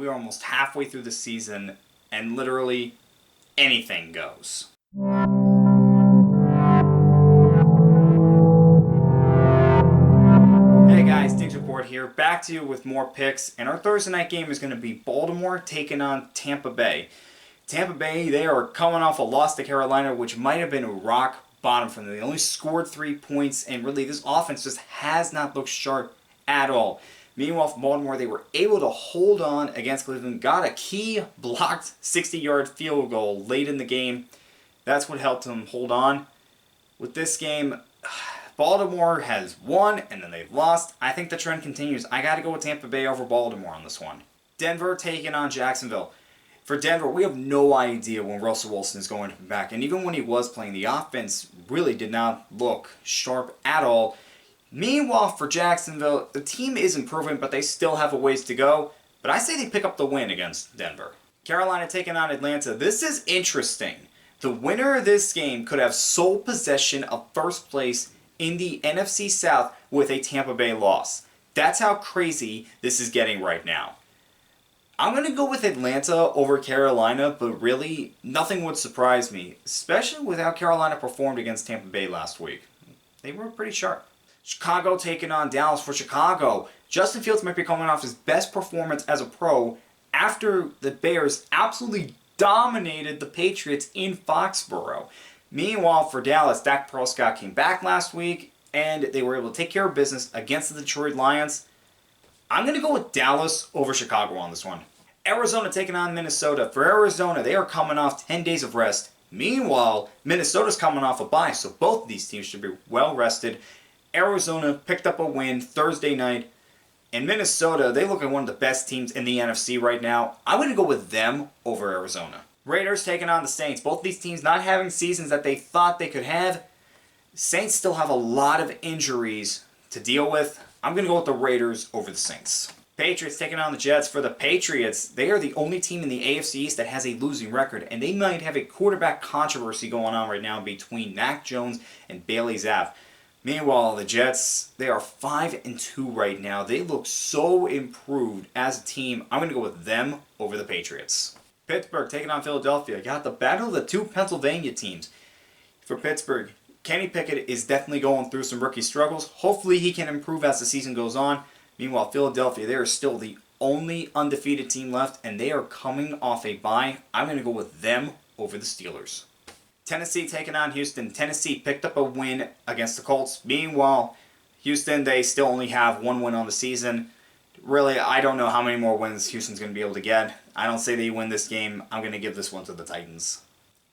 we are almost halfway through the season, and literally anything goes. Hey guys, Diggs Report here, back to you with more picks, and our Thursday night game is going to be Baltimore taking on Tampa Bay. Tampa Bay, they are coming off a loss to Carolina, which might have been a rock bottom for them. They only scored 3 points, and really this offense just has not looked sharp at all. Meanwhile, for Baltimore, they were able to hold on against Cleveland, got a key blocked 60-yard field goal late in the game. That's what helped them hold on. With this game, Baltimore has won, and then they've lost. I think the trend continues. I got to go with Tampa Bay over Baltimore on this one. Denver taking on Jacksonville. For Denver, we have no idea when Russell Wilson is going to be back. And even when he was playing, the offense really did not look sharp at all. Meanwhile, for Jacksonville, the team is improving, but they still have a ways to go. But I say they pick up the win against Denver. Carolina taking on Atlanta. This is interesting. The winner of this game could have sole possession of first place in the NFC South with a Tampa Bay loss. That's how crazy this is getting right now. I'm going to go with Atlanta over Carolina, but really, nothing would surprise me, especially with how Carolina performed against Tampa Bay last week. They were pretty sharp. Chicago taking on Dallas. For Chicago, Justin Fields might be coming off his best performance as a pro after the Bears absolutely dominated the Patriots in Foxborough. Meanwhile, for Dallas, Dak Prescott came back last week, and they were able to take care of business against the Detroit Lions. I'm going to go with Dallas over Chicago on this one. Arizona taking on Minnesota. For Arizona, they are coming off 10 days of rest. Meanwhile, Minnesota's coming off a bye, so both of these teams should be well rested. Arizona picked up a win Thursday night. And Minnesota, they look like one of the best teams in the NFC right now. I'm going to go with them over Arizona. Raiders taking on the Saints. Both of these teams not having seasons that they thought they could have. Saints still have a lot of injuries to deal with. I'm going to go with the Raiders over the Saints. Patriots taking on the Jets. For the Patriots, they are the only team in the AFC East that has a losing record, and they might have a quarterback controversy going on right now between Mac Jones and Bailey Zappi. Meanwhile, the Jets, they are 5-2 right now. They look so improved as a team. I'm going to go with them over the Patriots. Pittsburgh taking on Philadelphia. Got the battle of the two Pennsylvania teams. For Pittsburgh, Kenny Pickett is definitely going through some rookie struggles. Hopefully he can improve as the season goes on. Meanwhile, Philadelphia, they are still the only undefeated team left, and they are coming off a bye. I'm going to go with them over the Steelers. Tennessee taking on Houston. Tennessee picked up a win against the Colts. Meanwhile, Houston, they still only have one win on the season. Really, I don't know how many more wins Houston's going to be able to get. I don't say they win this game. I'm going to give this one to the Titans.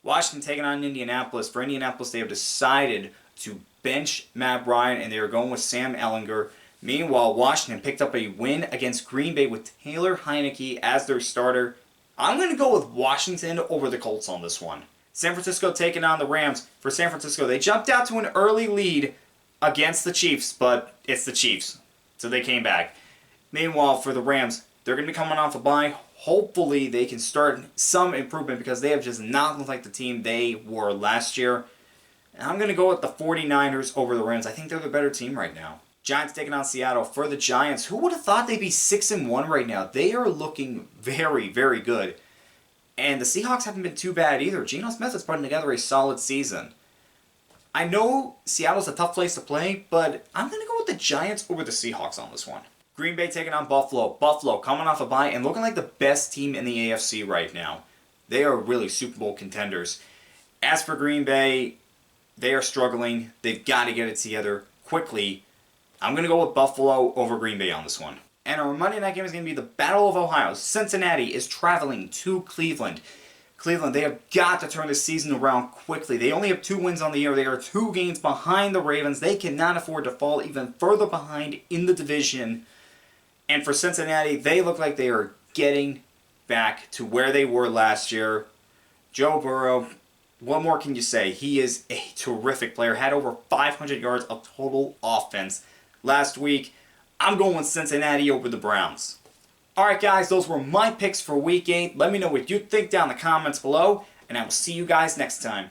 Washington taking on Indianapolis. For Indianapolis, they have decided to bench Matt Bryant, and they are going with Sam Ehlinger. Meanwhile, Washington picked up a win against Green Bay with Taylor Heineke as their starter. I'm going to go with Washington over the Colts on this one. San Francisco taking on the Rams. For San Francisco, they jumped out to an early lead against the Chiefs, but it's the Chiefs, so they came back. Meanwhile, for the Rams, they're going to be coming off a bye. Hopefully, they can start some improvement because they have just not looked like the team they were last year. And I'm going to go with the 49ers over the Rams. I think they're the better team right now. Giants taking on Seattle. For the Giants, who would have thought they'd be 6-1 right now? They are looking very, very good. And the Seahawks haven't been too bad either. Geno Smith is putting together a solid season. I know Seattle's a tough place to play, but I'm going to go with the Giants over the Seahawks on this one. Green Bay taking on Buffalo. Buffalo coming off a bye and looking like the best team in the AFC right now. They are really Super Bowl contenders. As for Green Bay, they are struggling. They've got to get it together quickly. I'm going to go with Buffalo over Green Bay on this one. And our Monday night game is going to be the Battle of Ohio. Cincinnati is traveling to Cleveland. Cleveland, they have got to turn this season around quickly. They only have 2 wins on the year. They are 2 games behind the Ravens. They cannot afford to fall even further behind in the division. And for Cincinnati, they look like they are getting back to where they were last year. Joe Burrow, what more can you say? He is a terrific player. Had over 500 yards of total offense last week. I'm going with Cincinnati over the Browns. Alright guys, those were my picks for Week 8. Let me know what you think down in the comments below, and I will see you guys next time.